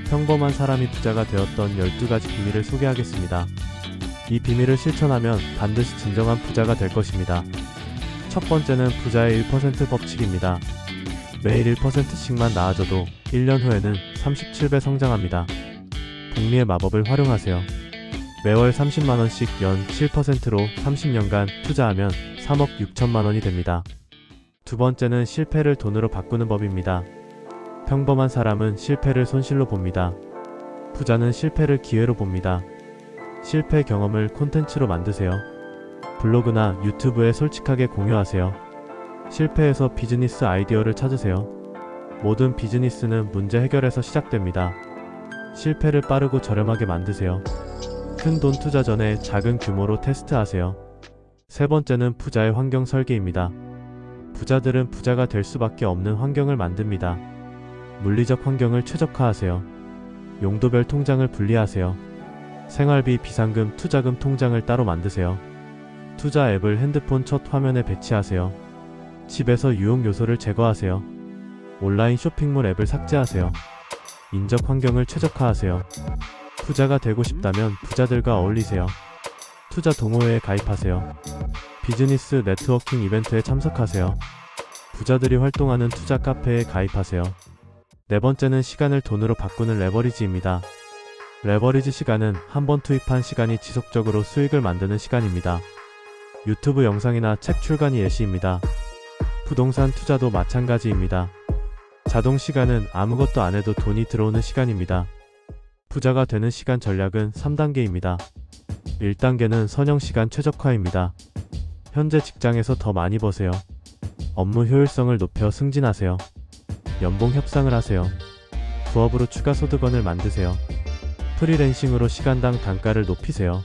평범한 사람이 부자가 되었던 12가지 비밀을 소개하겠습니다. 이 비밀을 실천하면 반드시 진정한 부자가 될 것입니다. 첫 번째는 부자의 1% 법칙입니다. 매일 1%씩만 나아져도 1년 후에는 37배 성장합니다. 복리의 마법을 활용하세요. 매월 30만원씩 연 7%로 30년간 투자하면 3억 6천만원이 됩니다. 두 번째는 실패를 돈으로 바꾸는 법입니다. 평범한 사람은 실패를 손실로 봅니다. 부자는 실패를 기회로 봅니다. 실패 경험을 콘텐츠로 만드세요. 블로그나 유튜브에 솔직하게 공유하세요. 실패에서 비즈니스 아이디어를 찾으세요. 모든 비즈니스는 문제 해결에서 시작됩니다. 실패를 빠르고 저렴하게 만드세요. 큰 돈 투자 전에 작은 규모로 테스트하세요. 세 번째는 부자의 환경 설계입니다. 부자들은 부자가 될 수밖에 없는 환경을 만듭니다. 물리적 환경을 최적화하세요. 용도별 통장을 분리하세요. 생활비, 비상금, 투자금 통장을 따로 만드세요. 투자 앱을 핸드폰 첫 화면에 배치하세요. 집에서 유혹 요소를 제거하세요. 온라인 쇼핑몰 앱을 삭제하세요. 인적 환경을 최적화하세요. 부자가 되고 싶다면 부자들과 어울리세요. 투자 동호회에 가입하세요. 비즈니스 네트워킹 이벤트에 참석하세요. 부자들이 활동하는 투자 카페에 가입하세요. 네 번째는 시간을 돈으로 바꾸는 레버리지입니다. 레버리지 시간은 한번 투입한 시간이 지속적으로 수익을 만드는 시간입니다. 유튜브 영상이나 책 출간이 예시입니다. 부동산 투자도 마찬가지입니다. 자동 시간은 아무것도 안 해도 돈이 들어오는 시간입니다. 부자가 되는 시간 전략은 3단계입니다. 1단계는 선형시간 최적화입니다. 현재 직장에서 더 많이 버세요. 업무 효율성을 높여 승진하세요. 연봉 협상을 하세요. 부업으로 추가 소득원을 만드세요. 프리랜싱으로 시간당 단가를 높이세요.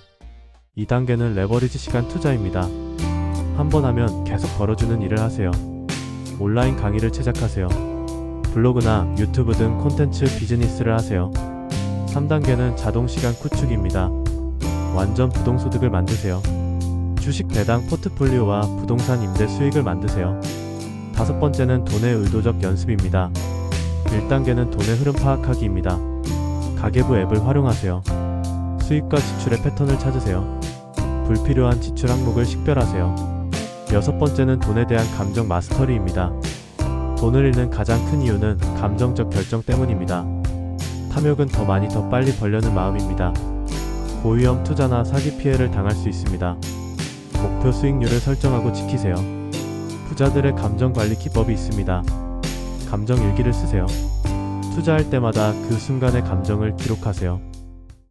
2단계는 레버리지 시간 투자입니다. 한번 하면 계속 벌어주는 일을 하세요. 온라인 강의를 제작하세요. 블로그나 유튜브 등 콘텐츠 비즈니스를 하세요. 3단계는 자동시간 구축입니다. 완전 부동소득을 만드세요. 주식 배당 포트폴리오와 부동산 임대 수익을 만드세요. 다섯 번째는 돈의 의도적 연습입니다. 1단계는 돈의 흐름 파악하기입니다. 가계부 앱을 활용하세요. 수입과 지출의 패턴을 찾으세요. 불필요한 지출 항목을 식별하세요. 여섯 번째는 돈에 대한 감정 마스터리입니다. 돈을 잃는 가장 큰 이유는 감정적 결정 때문입니다. 탐욕은 더 많이 더 빨리 벌려는 마음입니다. 고위험 투자나 사기 피해를 당할 수 있습니다. 목표 수익률을 설정하고 지키세요. 부자들의 감정관리 기법이 있습니다. 감정 일기를 쓰세요. 투자할 때마다 그 순간의 감정을 기록하세요.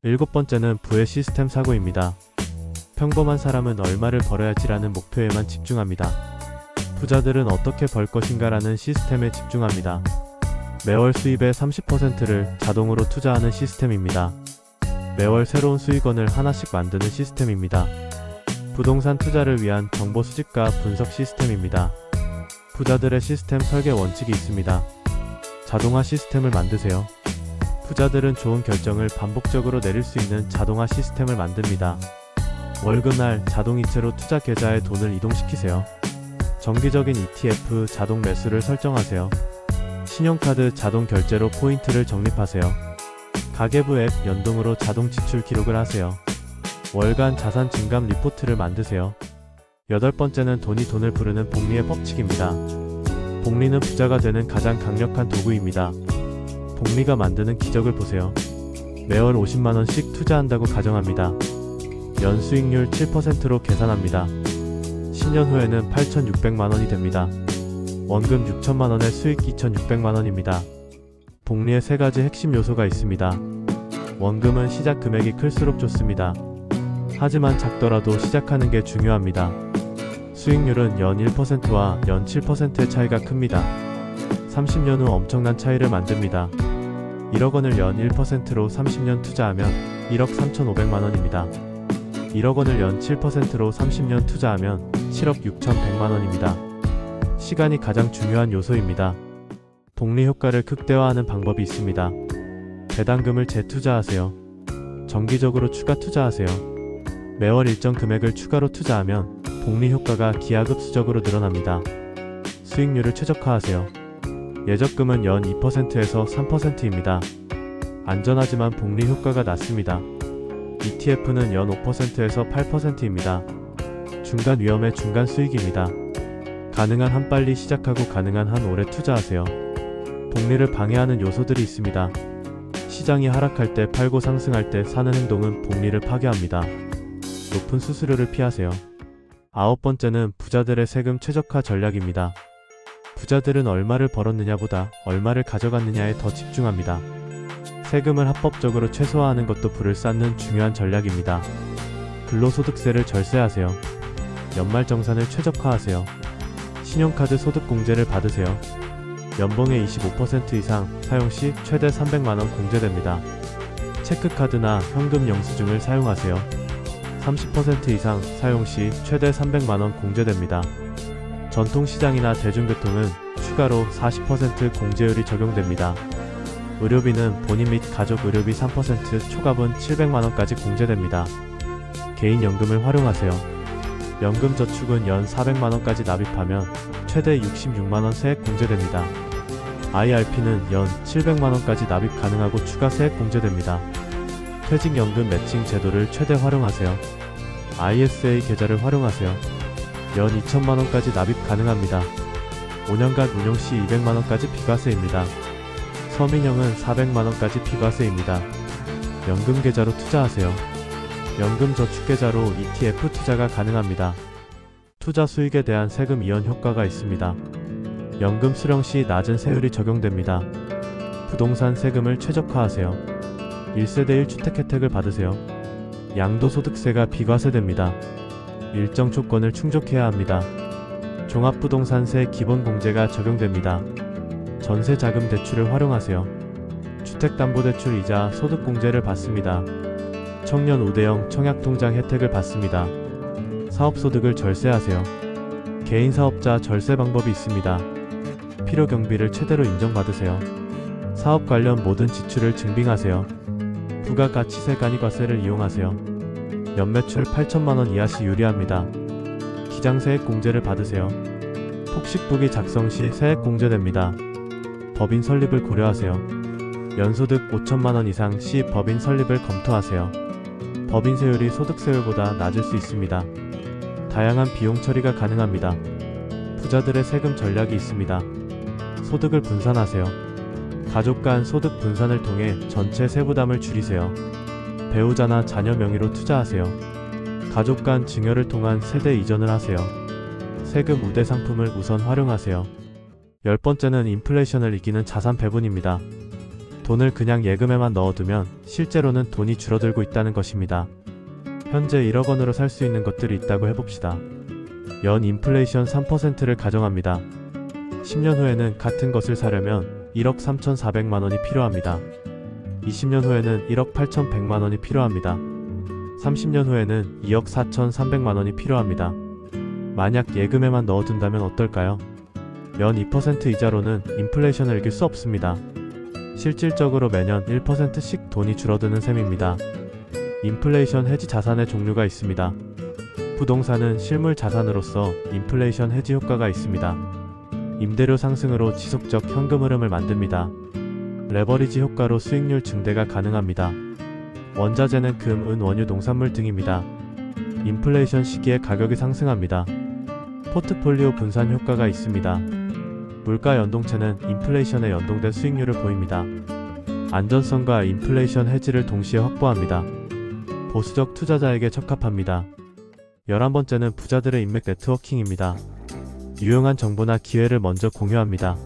일곱 번째는 부의 시스템 사고입니다. 평범한 사람은 얼마를 벌어야지라는 목표에만 집중합니다. 부자들은 어떻게 벌 것인가라는 시스템에 집중합니다. 매월 수입의 30%를 자동으로 투자하는 시스템입니다. 매월 새로운 수익원을 하나씩 만드는 시스템입니다. 부동산 투자를 위한 정보 수집과 분석 시스템입니다. 부자들의 시스템 설계 원칙이 있습니다. 자동화 시스템을 만드세요. 부자들은 좋은 결정을 반복적으로 내릴 수 있는 자동화 시스템을 만듭니다. 월급날 자동이체로 투자 계좌에 돈을 이동시키세요. 정기적인 ETF 자동 매수를 설정하세요. 신용카드 자동 결제로 포인트를 적립하세요. 가계부 앱 연동으로 자동 지출 기록을 하세요. 월간 자산 증감 리포트를 만드세요. 여덟 번째는 돈이 돈을 부르는 복리의 법칙입니다. 복리는 부자가 되는 가장 강력한 도구입니다. 복리가 만드는 기적을 보세요. 매월 50만원씩 투자한다고 가정합니다. 연 수익률 7%로 계산합니다. 10년 후에는 8,600만원이 됩니다. 원금 6천만원의 수익 2,600만원입니다. 복리의 세 가지 핵심 요소가 있습니다. 원금은 시작 금액이 클수록 좋습니다. 하지만 작더라도 시작하는 게 중요합니다. 수익률은 연 1%와 연 7%의 차이가 큽니다. 30년 후 엄청난 차이를 만듭니다. 1억 원을 연 1%로 30년 투자하면 1억 3,500만원입니다. 1억 원을 연 7%로 30년 투자하면 7억 6,100만원입니다. 시간이 가장 중요한 요소입니다. 복리 효과를 극대화하는 방법이 있습니다. 배당금을 재투자하세요. 정기적으로 추가 투자하세요. 매월 일정 금액을 추가로 투자하면 복리 효과가 기하급수적으로 늘어납니다. 수익률을 최적화하세요. 예적금은 연 2%에서 3%입니다. 안전하지만 복리 효과가 낮습니다. ETF는 연 5%에서 8%입니다. 중간 위험의 중간 수익입니다. 가능한 한 빨리 시작하고 가능한 한 오래 투자하세요. 복리를 방해하는 요소들이 있습니다. 시장이 하락할 때 팔고 상승할 때 사는 행동은 복리를 파괴합니다. 높은 수수료를 피하세요. 9번째는 부자들의 세금 최적화 전략입니다. 부자들은 얼마를 벌었느냐보다 얼마를 가져갔느냐에 더 집중합니다. 세금을 합법적으로 최소화하는 것도 부를 쌓는 중요한 전략입니다. 근로소득세를 절세하세요. 연말정산을 최적화하세요. 신용카드 소득공제를 받으세요. 연봉의 25% 이상 사용 시 최대 300만원 공제됩니다. 체크카드나 현금 영수증을 사용하세요. 30% 이상 사용 시 최대 300만원 공제됩니다. 전통시장이나 대중교통은 추가로 40% 공제율이 적용됩니다. 의료비는 본인 및 가족 의료비 3%, 초과분 700만원까지 공제됩니다. 개인연금을 활용하세요. 연금저축은 연 400만원까지 납입하면 최대 66만원 세액 공제됩니다. IRP는 연 700만원까지 납입 가능하고 추가 세액 공제됩니다. 퇴직연금 매칭 제도를 최대 활용하세요. ISA 계좌를 활용하세요. 연 2천만원까지 납입 가능합니다. 5년간 운용 시 200만원까지 비과세입니다. 서민형은 400만원까지 비과세입니다. 연금계좌로 투자하세요. 연금저축계좌로 ETF 투자가 가능합니다. 투자 수익에 대한 세금 이연 효과가 있습니다. 연금 수령 시 낮은 세율이 적용됩니다. 부동산 세금을 최적화하세요. 1세대 1주택 혜택을 받으세요. 양도소득세가 비과세됩니다. 일정 조건을 충족해야 합니다. 종합부동산세 기본공제가 적용됩니다. 전세자금 대출을 활용하세요. 주택담보대출 이자 소득공제를 받습니다. 청년 우대형 청약통장 혜택을 받습니다. 사업소득을 절세하세요. 개인사업자 절세 방법이 있습니다. 필요경비를 최대로 인정받으세요. 사업 관련 모든 지출을 증빙하세요. 부가가치세 간이과세를 이용하세요. 연매출 8천만원 이하 시 유리합니다. 기장세액 공제를 받으세요. 폭식부기 작성 시 세액 공제됩니다. 법인 설립을 고려하세요. 연소득 5천만원 이상 시 법인 설립을 검토하세요. 법인세율이 소득세율보다 낮을 수 있습니다. 다양한 비용 처리가 가능합니다. 부자들의 세금 전략이 있습니다. 소득을 분산하세요. 가족 간 소득 분산을 통해 전체 세부담을 줄이세요. 배우자나 자녀 명의로 투자하세요. 가족 간 증여를 통한 세대 이전을 하세요. 세금 우대 상품을 우선 활용하세요. 10번째는 인플레이션을 이기는 자산 배분입니다. 돈을 그냥 예금에만 넣어두면 실제로는 돈이 줄어들고 있다는 것입니다. 현재 1억 원으로 살 수 있는 것들이 있다고 해봅시다. 연 인플레이션 3%를 가정합니다. 10년 후에는 같은 것을 사려면 1억 3,400만원이 필요합니다. 20년 후에는 1억 8,100만원이 필요합니다. 30년 후에는 2억 4,300만원이 필요합니다. 만약 예금에만 넣어둔다면 어떨까요? 연 2% 이자로는 인플레이션을 이길 수 없습니다. 실질적으로 매년 1%씩 돈이 줄어드는 셈입니다. 인플레이션 해지 자산의 종류가 있습니다. 부동산은 실물 자산으로서 인플레이션 해지 효과가 있습니다. 임대료 상승으로 지속적 현금 흐름을 만듭니다. 레버리지 효과로 수익률 증대가 가능합니다. 원자재는 금, 은, 원유, 농산물 등입니다. 인플레이션 시기에 가격이 상승합니다. 포트폴리오 분산 효과가 있습니다. 물가 연동체는 인플레이션에 연동된 수익률을 보입니다. 안전성과 인플레이션 해지를 동시에 확보합니다. 보수적 투자자에게 적합합니다. 11번째는 부자들의 인맥 네트워킹입니다. 유용한 정보나 기회를 먼저 공유합니다.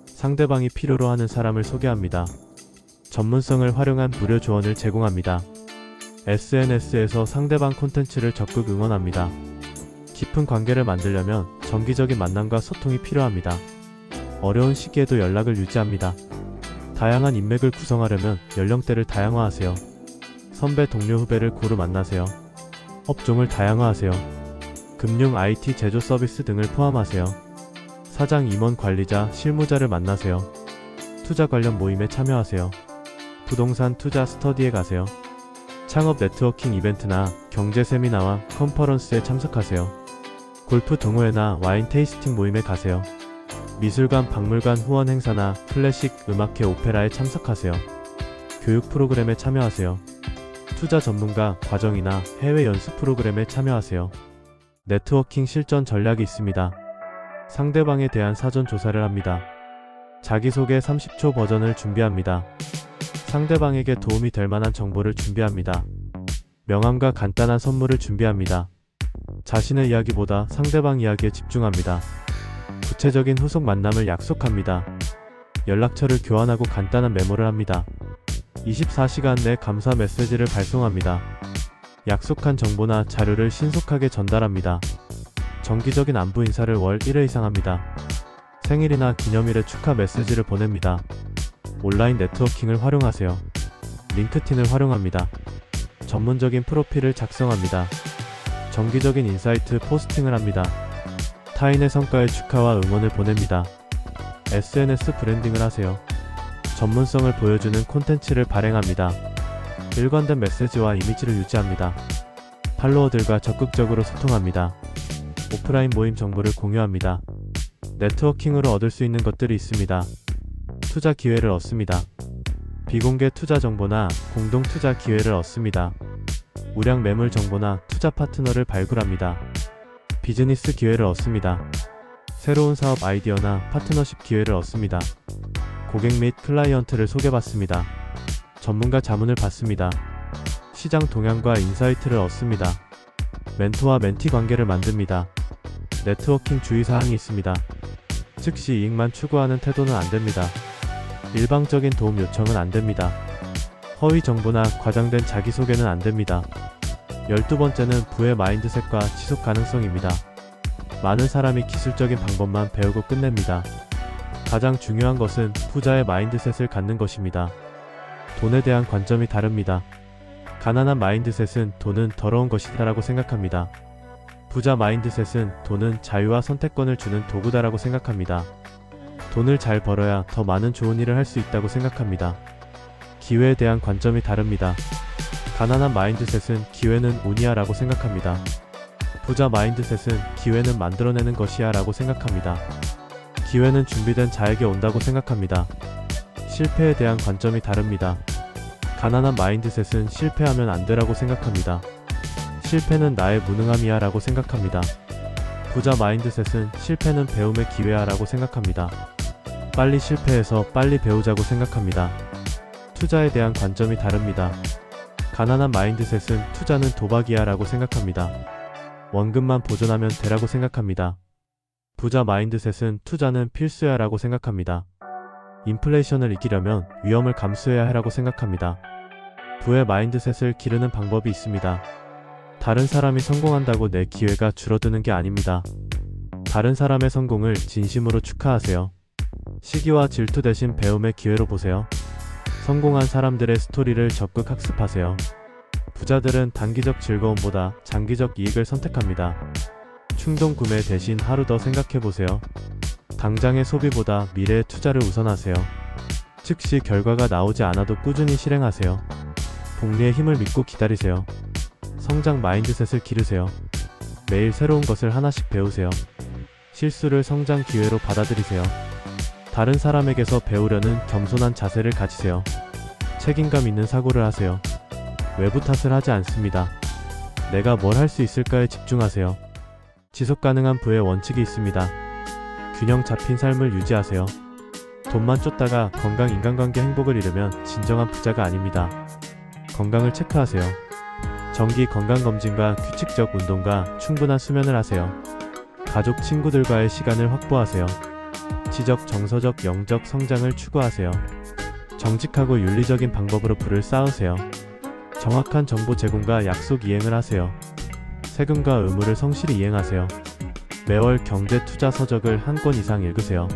상대방이 필요로 하는 사람을 소개합니다. 전문성을 활용한 무료 조언을 제공합니다. SNS에서 상대방 콘텐츠를 적극 응원합니다. 깊은 관계를 만들려면 정기적인 만남과 소통이 필요합니다. 어려운 시기에도 연락을 유지합니다. 다양한 인맥을 구성하려면 연령대를 다양화하세요. 선배, 동료, 후배를 고루 만나세요. 업종을 다양화하세요. 금융, IT, 제조 서비스 등을 포함하세요. 사장, 임원, 관리자, 실무자를 만나세요. 투자 관련 모임에 참여하세요. 부동산 투자 스터디에 가세요. 창업 네트워킹 이벤트나 경제 세미나와 컨퍼런스에 참석하세요. 골프 동호회나 와인 테이스팅 모임에 가세요. 미술관, 박물관 후원 행사나 클래식, 음악회, 오페라에 참석하세요. 교육 프로그램에 참여하세요. 투자 전문가 과정이나 해외 연수 프로그램에 참여하세요. 네트워킹 실전 전략이 있습니다. 상대방에 대한 사전 조사를 합니다. 자기소개 30초 버전을 준비합니다. 상대방에게 도움이 될 만한 정보를 준비합니다. 명함과 간단한 선물을 준비합니다. 자신의 이야기보다 상대방 이야기에 집중합니다. 구체적인 후속 만남을 약속합니다. 연락처를 교환하고 간단한 메모를 합니다. 24시간 내 감사 메시지를 발송합니다. 약속한 정보나 자료를 신속하게 전달합니다. 정기적인 안부 인사를 월 1회 이상 합니다. 생일이나 기념일에 축하 메시지를 보냅니다. 온라인 네트워킹을 활용하세요. 링크틴을 활용합니다. 전문적인 프로필을 작성합니다. 정기적인 인사이트 포스팅을 합니다. 타인의 성과에 축하와 응원을 보냅니다. SNS 브랜딩을 하세요. 전문성을 보여주는 콘텐츠를 발행합니다. 일관된 메시지와 이미지를 유지합니다. 팔로워들과 적극적으로 소통합니다. 오프라인 모임 정보를 공유합니다. 네트워킹으로 얻을 수 있는 것들이 있습니다. 투자 기회를 얻습니다. 비공개 투자 정보나 공동 투자 기회를 얻습니다. 우량 매물 정보나 투자 파트너를 발굴합니다. 비즈니스 기회를 얻습니다. 새로운 사업 아이디어나 파트너십 기회를 얻습니다. 고객 및 클라이언트를 소개받습니다. 전문가 자문을 받습니다. 시장 동향과 인사이트를 얻습니다. 멘토와 멘티 관계를 만듭니다. 네트워킹 주의사항이 있습니다. 즉시 이익만 추구하는 태도는 안됩니다. 일방적인 도움 요청은 안됩니다. 허위 정보나 과장된 자기소개는 안됩니다. 12번째는 부의 마인드셋과 지속 가능성입니다. 많은 사람이 기술적인 방법만 배우고 끝냅니다. 가장 중요한 것은 부자의 마인드셋을 갖는 것입니다. 돈에 대한 관점이 다릅니다. 가난한 마인드셋은 돈은 더러운 것이다라고 생각합니다. 부자 마인드셋은 돈은 자유와 선택권을 주는 도구다라고 생각합니다. 돈을 잘 벌어야 더 많은 좋은 일을 할 수 있다고 생각합니다. 기회에 대한 관점이 다릅니다. 가난한 마인드셋은 기회는 운이야 라고 생각합니다. 부자 마인드셋은 기회는 만들어내는 것이야 라고 생각합니다. 기회는 준비된 자에게 온다고 생각합니다. 실패에 대한 관점이 다릅니다. 가난한 마인드셋은 실패하면 안 되라고 생각합니다. 실패는 나의 무능함이야 라고 생각합니다. 부자 마인드셋은 실패는 배움의 기회야 라고 생각합니다. 빨리 실패해서 빨리 배우자고 생각합니다. 투자에 대한 관점이 다릅니다. 가난한 마인드셋은 투자는 도박이야 라고 생각합니다. 원금만 보존하면 되라고 생각합니다. 부자 마인드셋은 투자는 필수야 라고 생각합니다. 인플레이션을 이기려면 위험을 감수해야 하라고 생각합니다. 부의 마인드셋을 기르는 방법이 있습니다. 다른 사람이 성공한다고 내 기회가 줄어드는 게 아닙니다. 다른 사람의 성공을 진심으로 축하하세요. 시기와 질투 대신 배움의 기회로 보세요. 성공한 사람들의 스토리를 적극 학습하세요. 부자들은 단기적 즐거움보다 장기적 이익을 선택합니다. 충동 구매 대신 하루 더 생각해보세요. 당장의 소비보다 미래의 투자를 우선하세요. 즉시 결과가 나오지 않아도 꾸준히 실행하세요. 복리의 힘을 믿고 기다리세요. 성장 마인드셋을 기르세요. 매일 새로운 것을 하나씩 배우세요. 실수를 성장 기회로 받아들이세요. 다른 사람에게서 배우려는 겸손한 자세를 가지세요. 책임감 있는 사고를 하세요. 외부 탓을 하지 않습니다. 내가 뭘 할 수 있을까에 집중하세요. 지속 가능한 부의 원칙이 있습니다. 균형 잡힌 삶을 유지하세요. 돈만 쫓다가 건강, 인간관계, 행복을 잃으면 진정한 부자가 아닙니다. 건강을 체크하세요. 정기 건강검진과 규칙적 운동과 충분한 수면을 하세요. 가족, 친구들과의 시간을 확보하세요. 지적, 정서적, 영적 성장을 추구하세요. 정직하고 윤리적인 방법으로 부를 쌓으세요. 정확한 정보 제공과 약속 이행을 하세요. 세금과 의무를 성실히 이행하세요. 매월 경제 투자 서적을 한 권 이상 읽으세요.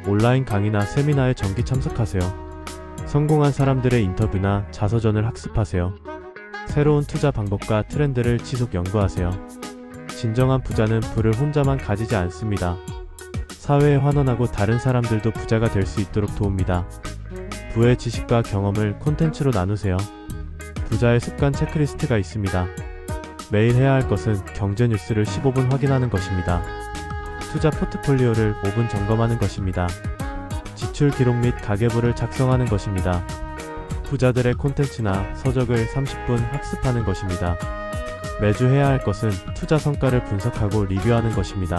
온라인 강의나 세미나에 정기 참석하세요. 성공한 사람들의 인터뷰나 자서전을 학습하세요. 새로운 투자 방법과 트렌드를 지속 연구하세요. 진정한 부자는 부를 혼자만 가지지 않습니다. 사회에 환원하고 다른 사람들도 부자가 될 수 있도록 도웁니다. 부의 지식과 경험을 콘텐츠로 나누세요. 부자의 습관 체크리스트가 있습니다. 매일 해야 할 것은 경제 뉴스를 15분 확인하는 것입니다. 투자 포트폴리오를 5분 점검하는 것입니다. 지출 기록 및 가계부를 작성하는 것입니다. 부자들의 콘텐츠나 서적을 30분 학습하는 것입니다. 매주 해야 할 것은 투자 성과를 분석하고 리뷰하는 것입니다.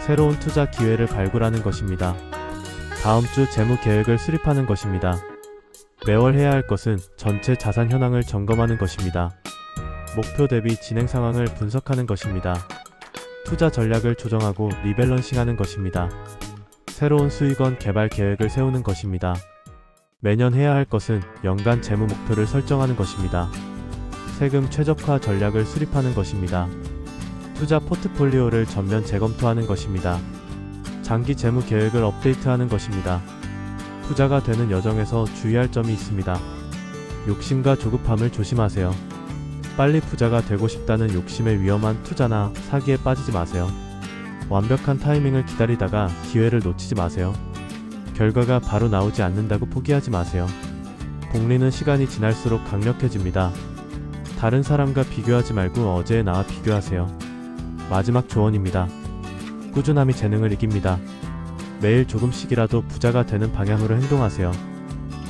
새로운 투자 기회를 발굴하는 것입니다. 다음 주 재무 계획을 수립하는 것입니다. 매월 해야 할 것은 전체 자산 현황을 점검하는 것입니다. 목표 대비 진행 상황을 분석하는 것입니다. 투자 전략을 조정하고 리밸런싱하는 것입니다. 새로운 수익원 개발 계획을 세우는 것입니다. 매년 해야 할 것은 연간 재무 목표를 설정하는 것입니다. 세금 최적화 전략을 수립하는 것입니다. 투자 포트폴리오를 전면 재검토하는 것입니다. 장기 재무 계획을 업데이트하는 것입니다. 부자가 되는 여정에서 주의할 점이 있습니다. 욕심과 조급함을 조심하세요. 빨리 부자가 되고 싶다는 욕심에 위험한 투자나 사기에 빠지지 마세요. 완벽한 타이밍을 기다리다가 기회를 놓치지 마세요. 결과가 바로 나오지 않는다고 포기하지 마세요. 복리는 시간이 지날수록 강력해집니다. 다른 사람과 비교하지 말고 어제의 나와 비교하세요. 마지막 조언입니다. 꾸준함이 재능을 이깁니다. 매일 조금씩이라도 부자가 되는 방향으로 행동하세요.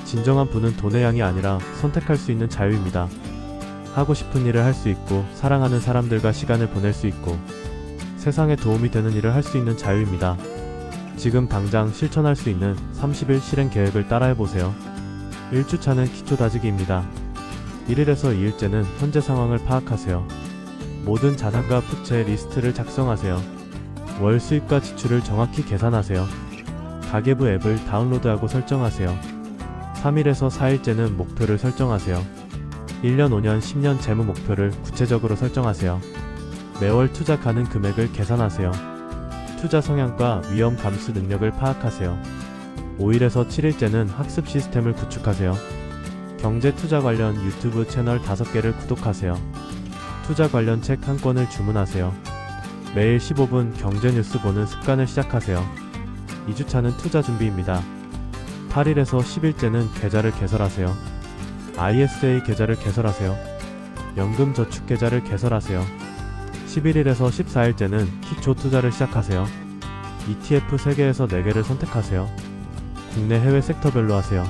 진정한 부는 돈의 양이 아니라 선택할 수 있는 자유입니다. 하고 싶은 일을 할 수 있고 사랑하는 사람들과 시간을 보낼 수 있고 세상에 도움이 되는 일을 할 수 있는 자유입니다. 지금 당장 실천할 수 있는 30일 실행 계획을 따라해보세요. 1주차는 기초 다지기입니다. 1일에서 2일째는 현재 상황을 파악하세요. 모든 자산과 부채 리스트를 작성하세요. 월 수입과 지출을 정확히 계산하세요. 가계부 앱을 다운로드하고 설정하세요. 3일에서 4일째는 목표를 설정하세요. 1년, 5년, 10년 재무 목표를 구체적으로 설정하세요. 매월 투자 가능 금액을 계산하세요. 투자 성향과 위험 감수 능력을 파악하세요. 5일에서 7일째는 학습 시스템을 구축하세요. 경제 투자 관련 유튜브 채널 5개를 구독하세요. 투자 관련 책 한 권을 주문하세요. 매일 15분 경제 뉴스 보는 습관을 시작하세요. 2주차는 투자 준비입니다. 8일에서 10일째는 계좌를 개설하세요. ISA 계좌를 개설하세요. 연금 저축 계좌를 개설하세요. 11일에서 14일째는 기초 투자를 시작하세요. ETF 3개에서 4개를 선택하세요. 국내 해외 섹터별로 하세요.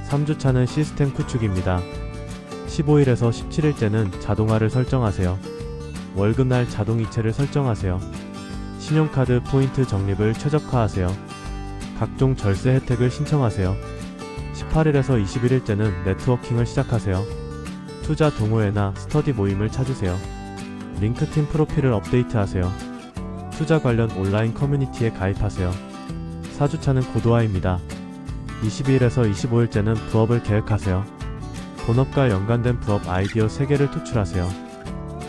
3주차는 시스템 구축입니다. 15일에서 17일째는 자동화를 설정하세요. 월급날 자동이체를 설정하세요. 신용카드 포인트 적립을 최적화하세요. 각종 절세 혜택을 신청하세요. 18일에서 21일째는 네트워킹을 시작하세요. 투자 동호회나 스터디 모임을 찾으세요. 링크팀 프로필을 업데이트하세요. 투자 관련 온라인 커뮤니티에 가입하세요. 4주차는 고도화입니다. 22일에서 25일째는 부업을 계획하세요. 본업과 연관된 부업 아이디어 3개를 도출하세요.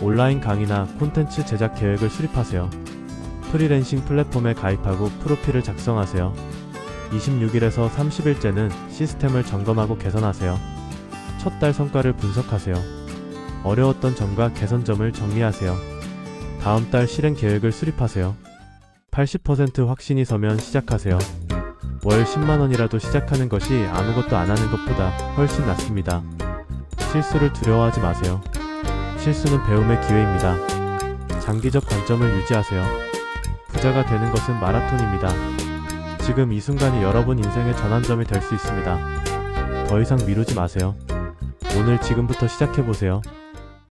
온라인 강의나 콘텐츠 제작 계획을 수립하세요. 프리랜싱 플랫폼에 가입하고 프로필을 작성하세요. 26일에서 30일째는 시스템을 점검하고 개선하세요. 첫 달 성과를 분석하세요. 어려웠던 점과 개선점을 정리하세요. 다음 달 실행 계획을 수립하세요. 80% 확신이 서면 시작하세요. 월 10만원이라도 시작하는 것이 아무것도 안 하는 것보다 훨씬 낫습니다. 실수를 두려워하지 마세요. 실수는 배움의 기회입니다. 장기적 관점을 유지하세요. 부자가 되는 것은 마라톤입니다. 지금 이 순간이 여러분 인생의 전환점이 될 수 있습니다. 더 이상 미루지 마세요. 오늘 지금부터 시작해보세요.